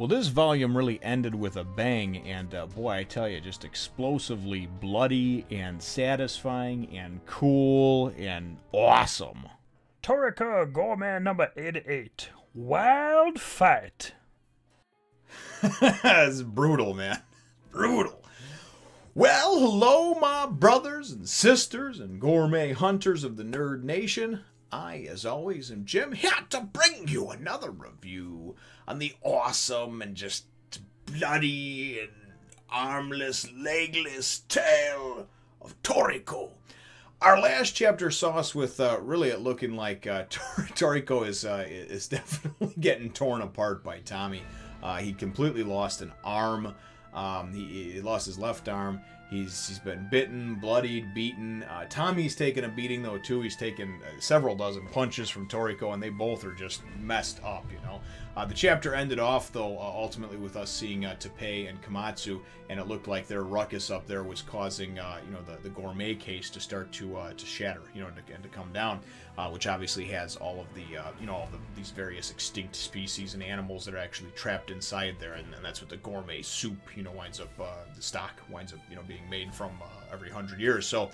Well, this volume really ended with a bang, and boy, I tell you, just explosively bloody and satisfying and cool and awesome. Toriko Gourmet number 88. Wild Fight. It's brutal, man. Brutal. Well, hello, my brothers and sisters and gourmet hunters of the Nerd Nation. I, as always, am Jim, here to bring you another review on the awesome and just bloody and armless, legless tale of Toriko. Our last chapter saw us with really it looking like Toriko is definitely getting torn apart by Tommy. He completely lost an arm. He lost his left arm. He's been bitten, bloodied, beaten. Tommy's taken a beating, though, too. He's taken several dozen punches from Toriko, and they both are just messed up, you know. The chapter ended off, though, ultimately with us seeing Teppei and Komatsu, and it looked like their ruckus up there was causing, you know, the gourmet case to start to shatter, you know, and to come down, which obviously has all of the, you know, these various extinct species and animals that are actually trapped inside there, and that's what the gourmet soup, you know, winds up, the stock winds up, you know, being made from every 100 years. So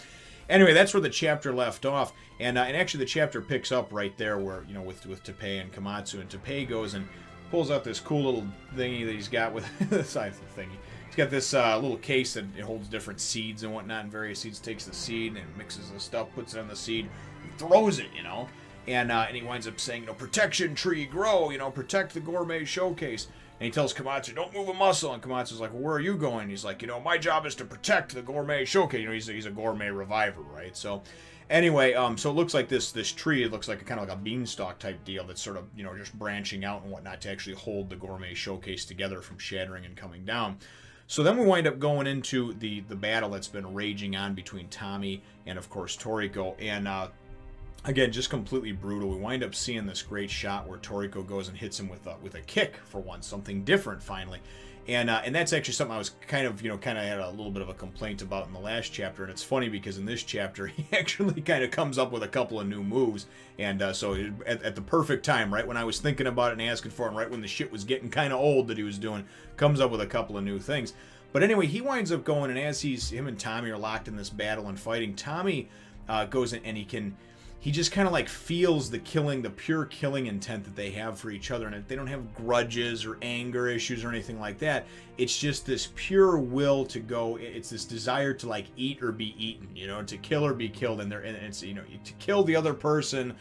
anyway, that's where the chapter left off, and actually the chapter picks up right there where, you know, with Teppei and Komatsu, and Teppei goes and pulls out this cool little thingy that he's got with the size of the thingy. He's got this little case that it holds different seeds and whatnot, and various seeds. Takes the seed and mixes the stuff, puts it on the seed, and throws it, you know, and he winds up saying, you know, protection tree grow, you know, protect the Gourmet Showcase. And he tells Komatsu, don't move a muscle. And Komatsu's like, well, where are you going? He's like, you know, my job is to protect the Gourmet Showcase. You know, he's a gourmet reviver, right? So anyway, so it looks like this tree, it looks like kind of like a beanstalk type deal that's sort of, you know, just branching out and whatnot to actually hold the Gourmet Showcase together from shattering and coming down. So then we wind up going into the battle that's been raging on between Tommy and, of course, Toriko. And again, just completely brutal. We wind up seeing this great shot where Toriko goes and hits him with a kick for once, something different finally, and that's actually something I was kind of had a little bit of a complaint about in the last chapter. And it's funny because in this chapter he actually kind of comes up with a couple of new moves, and so at the perfect time, right when I was thinking about it and asking for it, and right when the shit was getting kind of old that he was doing, comes up with a couple of new things. But anyway, he winds up going, and as him and Tommy are locked in this battle and fighting, Tommy goes in and he just kind of like feels the pure killing intent that they have for each other. And they don't have grudges or anger issues or anything like that. It's just this pure will to go. It's this desire to like eat or be eaten, you know, to kill or be killed. And it's, you know, to kill the other person,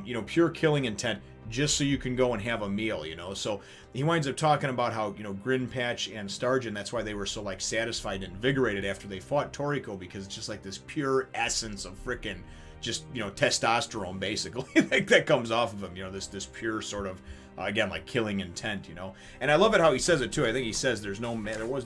you know, pure killing intent just so you can go and have a meal, you know. So he winds up talking about how, you know, Grinpatch and Starjan, that's why they were so like satisfied and invigorated after they fought Toriko, because it's just like this pure essence of frickin' just, you know, testosterone basically that comes off of him, you know, this pure sort of again, like killing intent, you know. And I love it how he says it too. I think he says there's no malice,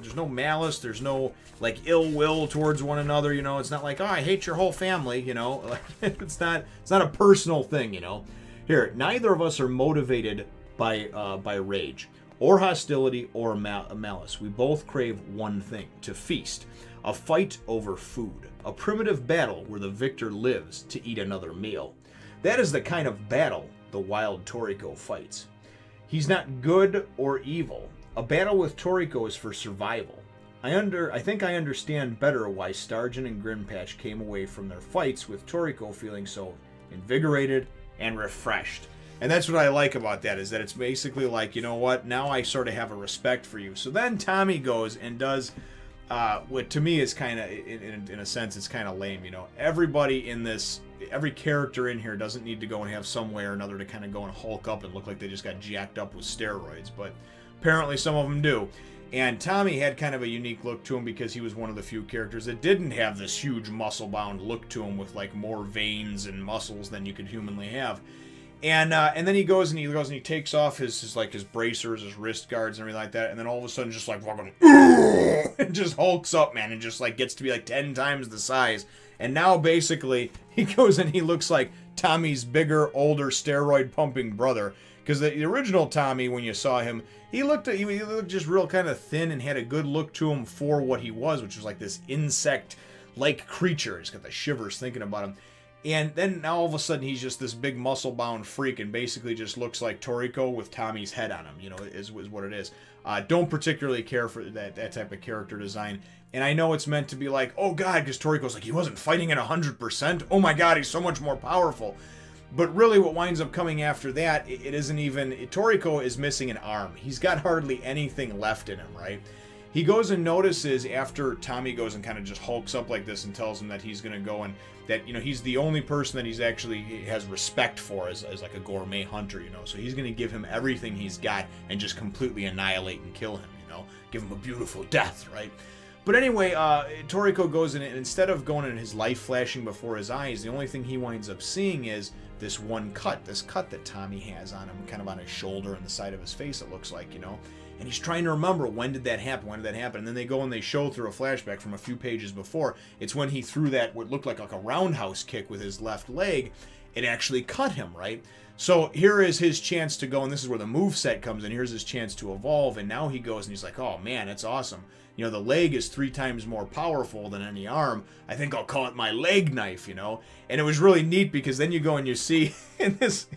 there's no like ill will towards one another, you know. It's not like, oh, I hate your whole family, you know. Like it's not a personal thing, you know. Here, neither of us are motivated by rage or hostility or malice. We both crave one thing: to feast. A fight over food. A primitive battle where the victor lives to eat another meal. That is the kind of battle the wild Toriko fights. He's not good or evil. A battle with Toriko is for survival. I think I understand better why Starjan and Grinpatch came away from their fights with Toriko feeling so invigorated and refreshed. And that's what I like about that, is that it's basically like, you know what, now I sort of have a respect for you. So then Tommy goes and does what to me is kind of, in a sense, it's kind of lame, you know. Everybody in this, every character in here doesn't need to go and have some way or another to kind of go and hulk up and look like they just got jacked up with steroids, but apparently some of them do. And Tommy had kind of a unique look to him because he was one of the few characters that didn't have this huge muscle-bound look to him with like more veins and muscles than you could humanly have. And then he goes and he takes off his bracers, his wrist guards, and everything like that. And then all of a sudden, just like fucking, it just hulks up, man, and just like gets to be like 10 times the size. And now basically he goes and he looks like Tommy's bigger, older, steroid pumping brother. Because the original Tommy, when you saw him, he looked just real kind of thin and had a good look to him for what he was, which was like this insect-like creature. He's got the shivers thinking about him. And then now all of a sudden he's just this big muscle-bound freak and basically just looks like Toriko with Tommy's head on him, you know, is what it is. Don't particularly care for that type of character design. And I know it's meant to be like, oh god, because Toriko's like, he wasn't fighting at 100%. Oh my god, he's so much more powerful. But really what winds up coming after that, it isn't even... Toriko is missing an arm. He's got hardly anything left in him, right? He goes and notices after Tommy goes and kind of just hulks up like this and tells him that he's going to go and that, you know, he's the only person that he's actually has respect for as like a gourmet hunter, you know. So he's going to give him everything he's got and just completely annihilate and kill him, you know. Give him a beautiful death, right? But anyway, Toriko goes in and instead of going in his life flashing before his eyes, the only thing he winds up seeing is this one cut, this cut that Tommy has on him, kind of on his shoulder and the side of his face, it looks like, you know. And he's trying to remember, when did that happen? When did that happen? And then they go and they show through a flashback from a few pages before. It's when he threw that, what looked like a roundhouse kick with his left leg. It actually cut him, right? So here is his chance to go, and this is where the moveset comes in. Here's his chance to evolve, and now he goes and he's like, oh man, it's awesome. You know, the leg is 3 times more powerful than any arm. I think I'll call it my leg knife, you know? And it was really neat because then you go and you see in this,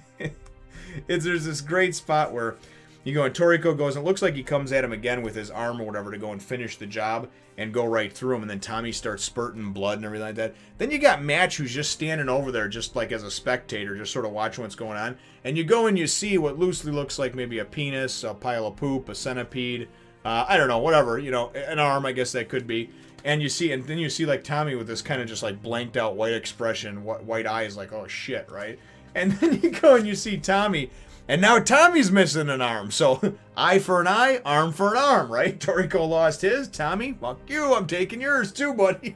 there's this great spot where you go and Toriko goes and it looks like he comes at him again with his arm or whatever to go and finish the job and go right through him, and then Tommy starts spurting blood and everything like that. Then you got Match who's just standing over there just like as a spectator, just sort of watching what's going on. And you go and you see what loosely looks like maybe a penis, a pile of poop, a centipede, I don't know, whatever, you know, an arm, I guess that could be. And you see, and then you see like Tommy with this kind of just like blanked out white expression, white eyes, like, oh shit, right? And then you go and you see Tommy, and now Tommy's missing an arm. So eye for an eye, arm for an arm, right? Toriko lost his. Tommy, fuck you, I'm taking yours too, buddy.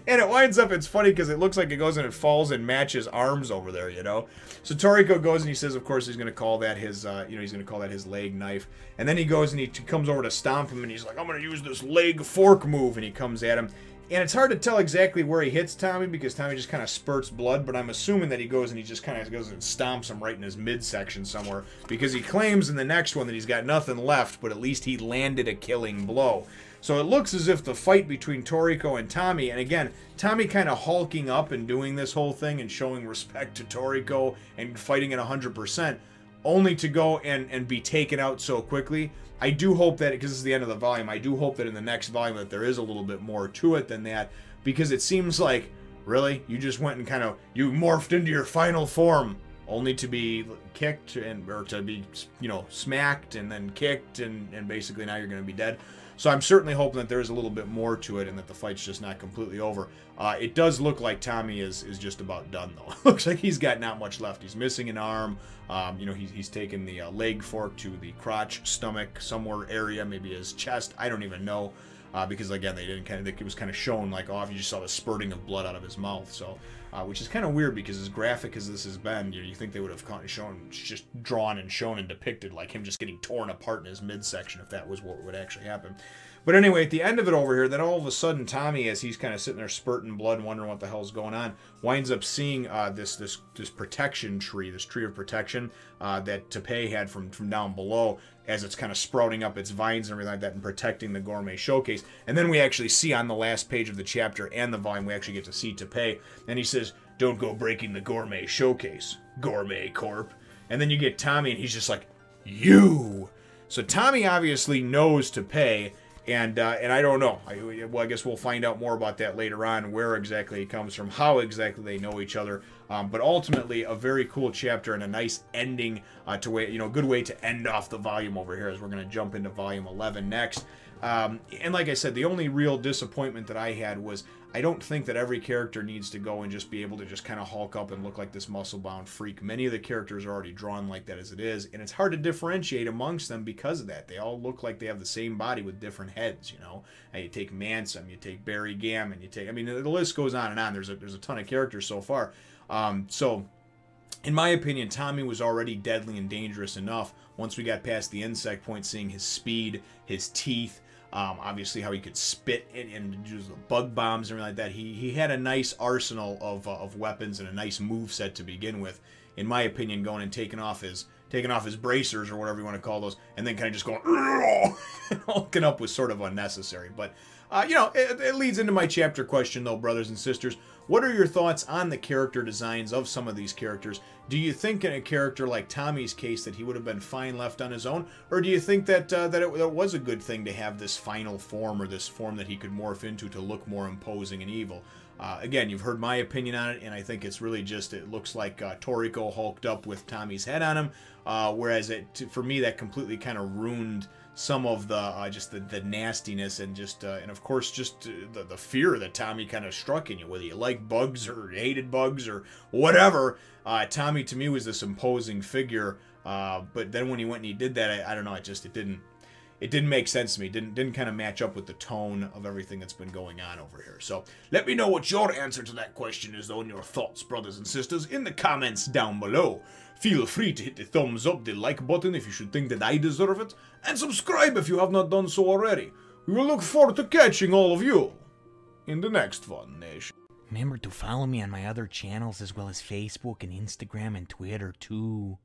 And it winds up, it's funny because it looks like it goes and it falls and matches arms over there, you know? So Toriko goes and he says, of course, he's going to call that his, you know, he's going to call that his leg knife. And then he goes and he comes over to stomp him and he's like, I'm going to use this leg fork move. And he comes at him. And it's hard to tell exactly where he hits Tommy because Tommy just kind of spurts blood, but I'm assuming that he goes and he just kind of goes and stomps him right in his midsection somewhere because he claims in the next one that he's got nothing left, but at least he landed a killing blow. So it looks as if the fight between Toriko and Tommy, and again, Tommy kind of hulking up and doing this whole thing and showing respect to Toriko and fighting at 100%, only to go and be taken out so quickly. I do hope that, because this is the end of the volume, I do hope that in the next volume that there is a little bit more to it than that, because it seems like, really? You just went and kind of, you morphed into your final form, only to be kicked, or to be, you know, smacked, and then kicked, and basically now you're going to be dead. So I'm certainly hoping that there is a little bit more to it and that the fight's just not completely over. It does look like Tommy is just about done, though. It looks like he's got not much left. He's missing an arm. You know, he's taken the leg fork to the crotch, stomach, somewhere area, maybe his chest. I don't even know. Because, again, they didn't it was kind of shown like, oh, you just saw the spurting of blood out of his mouth. So, which is kind of weird because as graphic as this has been, you think they would have kind of shown, just drawn and shown and depicted like him just getting torn apart in his midsection if that was what would actually happen. But anyway, at the end of it over here, then all of a sudden Tommy, as he's kind of sitting there spurting blood and wondering what the hell's going on, winds up seeing this protection tree, this tree of protection that Teppei had from down below, as it's kind of sprouting up its vines and everything like that and protecting the Gourmet Showcase. And then we actually see on the last page of the chapter and the volume, we actually get to see Teppei, and he says, don't go breaking the Gourmet Showcase, Gourmet Corp. And then you get Tommy, and he's just like, you! So Tommy obviously knows Teppei, and I don't know. Well, I guess we'll find out more about that later on, where exactly it comes from, how exactly they know each other. But ultimately, a very cool chapter and a nice ending good way to end off the volume over here, as we're going to jump into volume 11 next. And like I said, the only real disappointment that I had was I don't think that every character needs to go and just be able to just kind of hulk up and look like this muscle-bound freak. Many of the characters are already drawn like that as it is, and it's hard to differentiate amongst them because of that. They all look like they have the same body with different heads, you know. And you take Mansum, you take Barry Gammon, you take... I mean, the list goes on and on. There's a ton of characters so far. So, in my opinion, Tommy was already deadly and dangerous enough once we got past the insect point, seeing his speed, his teeth, obviously how he could spit and use the bug bombs and everything like that. He had a nice arsenal of weapons and a nice move set to begin with. In my opinion, going and taking off his taking off his bracers or whatever you want to call those, and then kind of just going, hulking up was sort of unnecessary. But, you know, it leads into my chapter question, though, brothers and sisters. What are your thoughts on the character designs of some of these characters? Do you think in a character like Tommy's case that he would have been fine left on his own? Or do you think that it was a good thing to have this final form, or this form that he could morph into to look more imposing and evil? Again, you've heard my opinion on it, and I think it's really just, it looks like Toriko hulked up with Tommy's head on him, whereas for me that completely kind of ruined some of the just the nastiness and just and of course just the fear that Tommy kind of struck in you, whether you like bugs or hated bugs or whatever. Tommy to me was this imposing figure, but then when he went and he did that, I don't know, it didn't make sense to me. Didn't kind of match up with the tone of everything that's been going on over here. So let me know what your answer to that question is, though, and your thoughts, brothers and sisters, in the comments down below. Feel free to hit the thumbs up, the like button if you should think that I deserve it, and subscribe if you have not done so already. We will look forward to catching all of you in the next one, Nation. Remember to follow me on my other channels as well as Facebook and Instagram and Twitter too.